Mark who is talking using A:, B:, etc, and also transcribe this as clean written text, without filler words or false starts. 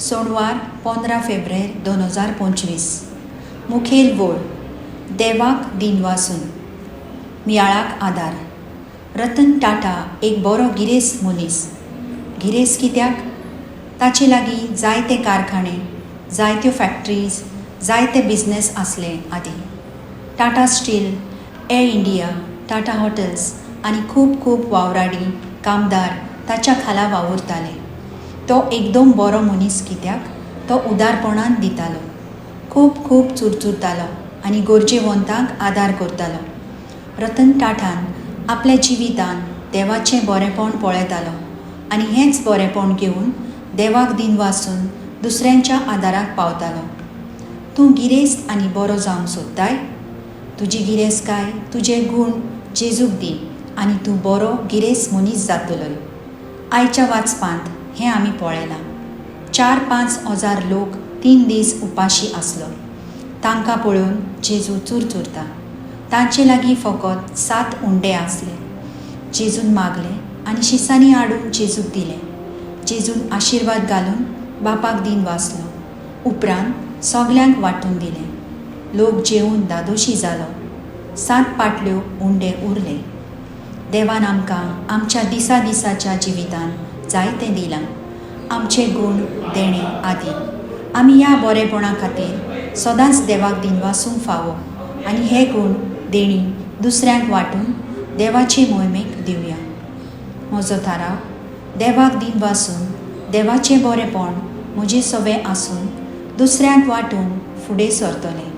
A: Sonwar 15 February 2025. मुखेल वोळ. देवाक दिनवासून मियाळाक आदार. रतन टाटा एक बरो गिरेस्त मनीस. गिरेस्त कित्याक? ताचे लागीं जायते कारखाने, जायत्यो फॅक्टरीज, जायते बिझनेस आसले आदीं. Tata steel, air India, Tata hotels आनी खूब खूब वावराडी कामदार ताच्या खाला वावुरताले. तो एकदम बरो मनीस कित्याक? तो उदारपणान दितालो, खूब खूब चुरचुरतालो आनी गरजेवंतांक आदार करतालो. रतन टाटान आपल्या जिवितान देवाचें बरेंपण पळयतालो आनी हेंच बरेंपण घेवन देवाक दिनवासून दुसऱ्यांच्या आदाराक पावतालो. तूं गिरेस्त आनी बरो जावंक सोदताय? तुजी गिरेस्तकाय, तुजे गूण जेजूक दी आनी तूं बरो गिरेस्त मनीस जातलोय. आयच्या वाचपांत हें आमी पळयलां. 4-5 हजार लोक 3 दीस उपाशी आसलो. तांकां पळोवन जेजू चुरचुरता. तांचे लागीं फकत 7 उंडे आसले. जेजून मागले आनी शिसांनी हाडून जेजूक दिले. जेजून आशिर्वाद घालून बापाक दिनवासलो. उपरांत सगल्यांक वांटून दिले. लोक जेवून दादोशी जालो. 7 पाटल्यो उंडे उरले. देवान आमकां आमच्या दिसाच्या जिवितान जायतें दिलां. आमचे गूण देणे आदी. आमी ह्या बरेपणा खातीर सदांच देवाक दिनवासूंक फावो आनी हे गूण देणी दुसऱ्यांक वांटून देवाचे मोहिमेक दिवया. म्हजो थाराव. देवाक दिनवासून देवाचें बरेपण म्हजे सवे आसून दुसऱ्यांक वांटून फुडें सरतलें.